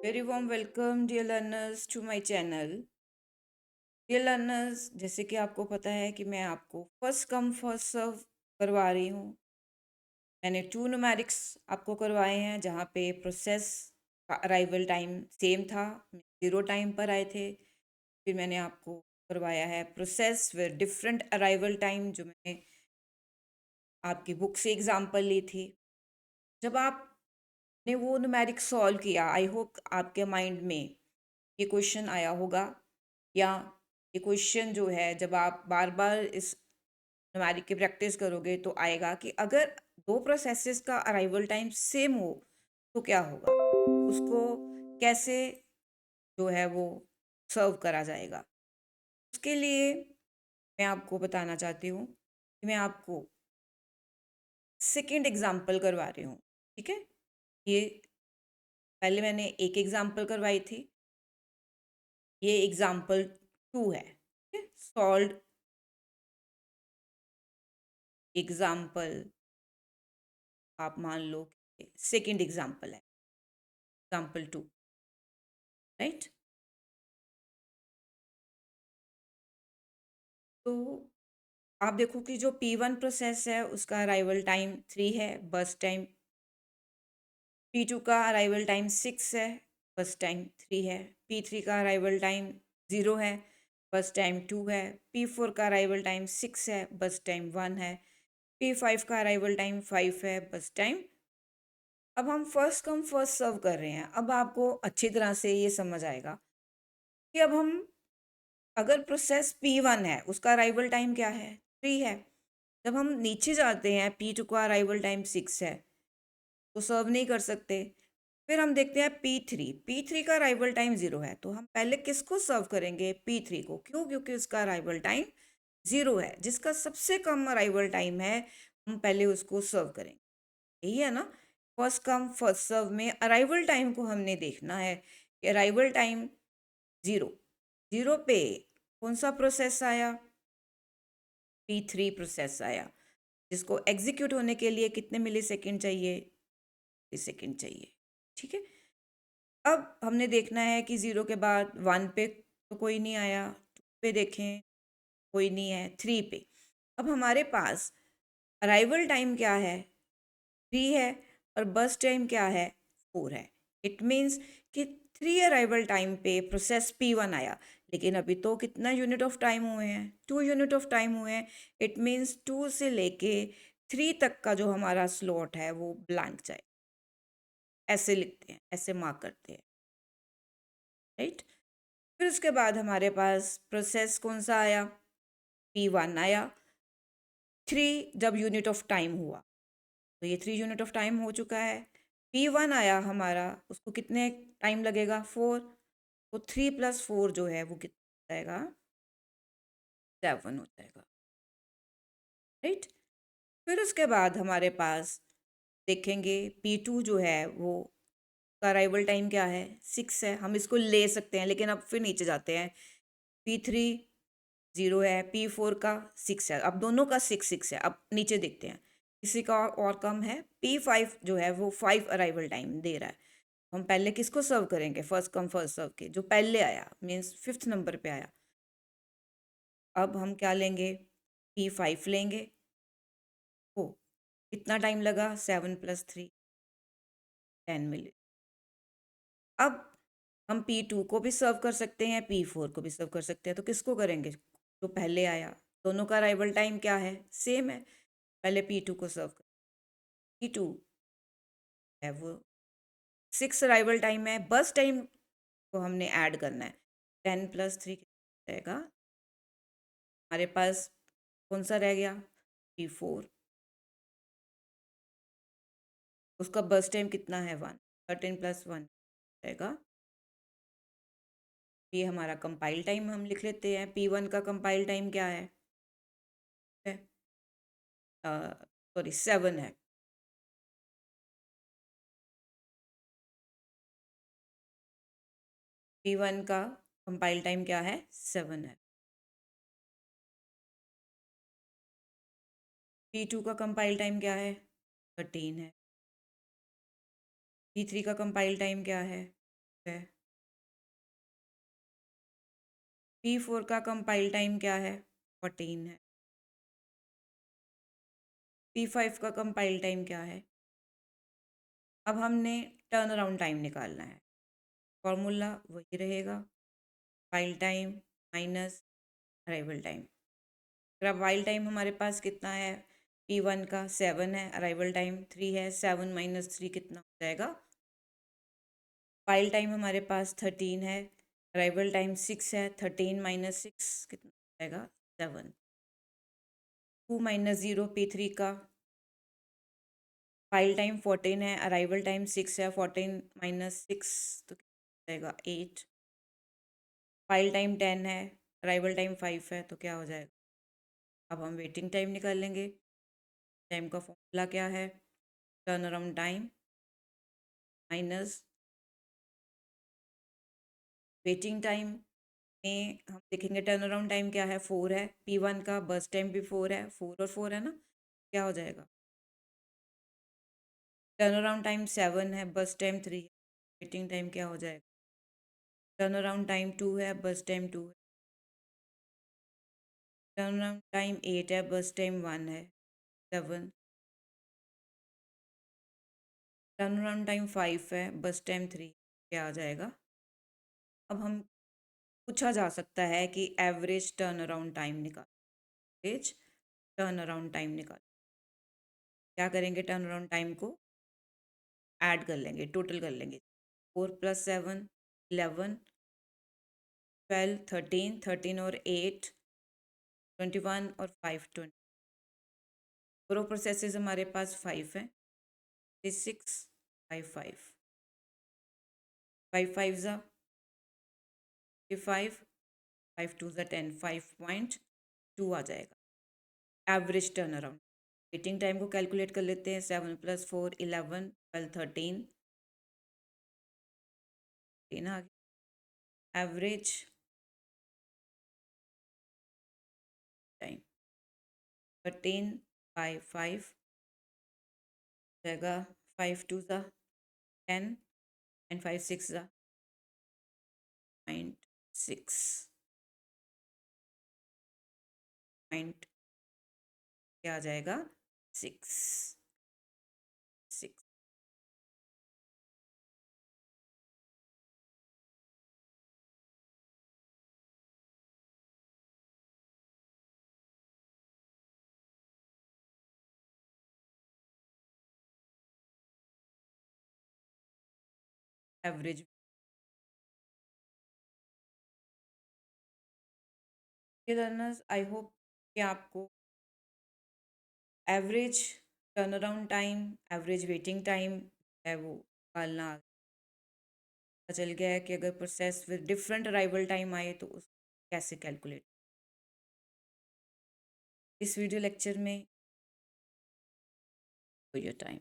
Very warm welcome, dear learners, to my channel. Dear learners, जैसे कि आपको पता है कि मैं आपको फर्स्ट कम फर्स्ट सर्व करवा रही हूँ। मैंने 2 न्यूमेरिक्स आपको करवाए हैं जहाँ पे प्रोसेस का अराइवल टाइम सेम था, 0 टाइम पर आए थे। फिर मैंने आपको करवाया है process with different arrival time, जो मैंने आपकी बुक से एग्जाम्पल ली थी। जब आपने वो न्यूमेरिक सॉल्व किया, आई होप आपके माइंड में ये क्वेश्चन आया होगा, या ये क्वेश्चन जो है जब आप बार बार इस न्यूमेरिक की प्रैक्टिस करोगे तो आएगा कि अगर दो प्रोसेसेस का अराइवल टाइम सेम हो तो क्या होगा, उसको कैसे जो है वो सर्व करा जाएगा। उसके लिए मैं आपको बताना चाहती हूँ कि मैं आपको सेकंड एग्जाम्पल करवा रही हूँ। ठीक है, ये पहले मैंने एक एग्जाम्पल करवाई थी, ये एग्जाम्पल 2 है। ठीक है, सॉल्व एग्जाम्पल, आप मान लो सेकंड एग्जाम्पल है, एग्जाम्पल 2, राइट। तो आप देखो कि जो P1 प्रोसेस है उसका अराइवल टाइम 3 है, बस टाइम। P2 का अराइवल टाइम 6 है, बस टाइम 3 है। P3 का अराइवल टाइम 0 है, बस टाइम 2 है। P4 का अराइवल टाइम 6 है, बस टाइम 1 है। P5 का अराइवल टाइम 5 है, बस टाइम। अब हम फर्स्ट कम फर्स्ट सर्व कर रहे हैं। अब आपको अच्छी तरह से ये समझ आएगा कि अब हम, अगर प्रोसेस P1 है उसका अराइवल टाइम क्या है, 3 है। जब हम नीचे जाते हैं, P2 का अराइवल टाइम 6 है तो सर्व नहीं कर सकते। फिर हम देखते हैं P3 का अराइवल टाइम 0 है, तो हम पहले किसको सर्व करेंगे, P3 को। क्यों? क्योंकि उसका अराइवल टाइम 0 है। जिसका सबसे कम अराइवल टाइम है हम पहले उसको सर्व करेंगे। यही है ना, फर्स्ट कम फर्स्ट सर्व में अराइवल टाइम को हमने देखना है कि अराइवल टाइम 0, 0 पे कौन सा प्रोसेस आया, P3 प्रोसेस आया, जिसको एग्जीक्यूट होने के लिए कितने मिली सेकेंड चाहिए, सेकेंड चाहिए। ठीक है, अब हमने देखना है कि 0 के बाद 1 पे तो कोई नहीं आया, 2 पे देखें कोई नहीं है, 3 पे। अब हमारे पास अराइवल टाइम क्या है, 3 है, और बस टाइम क्या है, 4 है। इट मीन्स कि 3 अराइवल टाइम पे प्रोसेस P1 आया, लेकिन अभी तो कितना यूनिट ऑफ टाइम हुए हैं, 2 यूनिट ऑफ टाइम हुए हैं। इट मीन्स 2 से लेके 3 तक का जो हमारा स्लॉट है वो ब्लैंक जाए। ऐसे लिखते हैं, ऐसे मार्क करते हैं, राइट। फिर उसके बाद हमारे पास प्रोसेस कौन सा आया, P1 आया। 3 जब यूनिट ऑफ टाइम हुआ तो ये 3 यूनिट ऑफ टाइम हो चुका है। P1 आया हमारा, उसको कितने टाइम लगेगा, 4। तो 3 + 4 जो है वो कितना हो जाएगा, 7 हो जाएगा, राइट। फिर उसके बाद हमारे पास देखेंगे P2 जो है वो का अराइवल टाइम क्या है, 6 है। हम इसको ले सकते हैं, लेकिन अब फिर नीचे जाते हैं। P3 0 है, P4 का 6 है। अब दोनों का 6 है। अब नीचे देखते हैं, किसी का और कम है। P5 जो है वो 5 अराइवल टाइम दे रहा है। हम पहले किसको सर्व करेंगे, फर्स्ट कम फर्स्ट सर्व के, जो पहले आया, मीन्स 5th नंबर पे आया। अब हम क्या लेंगे, P5 लेंगे। ओ, कितना टाइम लगा, 7 + 3, 10 मिनट। अब हम P2 को भी सर्व कर सकते हैं, P4 को भी सर्व कर सकते हैं। तो किसको करेंगे, जो पहले आया। दोनों का अराइवल टाइम क्या है, सेम है। पहले P2 को सर्व कर, P2 है वो 6 अराइवल टाइम है। बस टाइम को हमने ऐड करना है, 10 + 3 रहेगा। हमारे पास कौन सा रह गया, P4। उसका बस टाइम कितना है, 1। 13 + 1 रहेगा। ये हमारा कंपाइल टाइम हम लिख लेते हैं। P1 का कंपाइल टाइम क्या है, सॉरी 7 है। P1 का कंपाइल टाइम क्या है, 7 है। P2 का कंपाइल टाइम क्या है, 13 है। P3 का कंपाइल टाइम क्या है, है। P4 का कंपाइल टाइम क्या है? 14 है। P5 का कंपाइल टाइम क्या है? अब हमने टर्न अराउंड टाइम निकालना है। फॉर्मूला वही रहेगा, compile time minus arrival time. Arrival time हमारे पास कितना है? P1 का 7 है, अराइवल टाइम 3 है। 7 माइनस 3 कितना हो जाएगा? कंपाइल टाइम हमारे पास 13 है, अराइवल टाइम 6 है। 13 माइनस 6 कितना हो जाएगा? 7। 2 माइनस 0 P3 का फाइल टाइम 14 है, अराइवल टाइम 6 है। 14 माइनस 6 तो कितना हो जाएगा? 8। फाइल टाइम 10 है, अराइवल टाइम 5 है, तो क्या हो जाएगा? अब हम वेटिंग टाइम निकालेंगे। टाइम का फॉर्मूला क्या है? Turn around time minus waiting time में हम देखेंगे टर्न अराउंड टाइम क्या है? 4 है। P1 का बस टाइम भी 4 है, 4 और 4 है ना, क्या हो जाएगा? टर्न अराउंड टाइम 7 है, बस टाइम 3 है, वेटिंग टाइम क्या हो जाएगा? टर्न अराउंड टाइम 2 है, बस टाइम 2 है, टर्न अराउंड टाइम 8 है, बस टाइम 1 है, 7। टर्न अराउंड टाइम 5 है, बस टाइम 3, क्या आ जाएगा? अब हम पूछा जा सकता है कि एवरेज टर्न अराउंड टाइम निकाल। एवरेज टर्न अराउंड टाइम निकाल। क्या करेंगे? टर्न अराउंड टाइम को ऐड कर लेंगे, टोटल कर लेंगे। 4 + 7 11, 12 13, 13 और 8 21 और 5 20। प्रो प्रोसेसेस हमारे पास 5 हैं। 6 5 5 5 5 ज़ा 5 5 2 ज़ा 10, 5.2 आ जाएगा average turn around. Waiting time को कैलकुलेट कर लेते हैं। 7 + 4 11, 12 13 आ गया एवरेज टाइम। 13/5 जाएगा। 5 2 ज़ा 10 एंड 5 6 ज़ा 0.6 पॉइंट क्या आ जाएगा? 6 6 एवरेज। लर्नर्स, आई होप कि आपको average turn around time, average waiting time है वो निकालना पता चल गया है कि अगर process with different arrival time आए तो उस कैसे कैलकुलेट। इस वीडियो लेक्चर में योर टाइम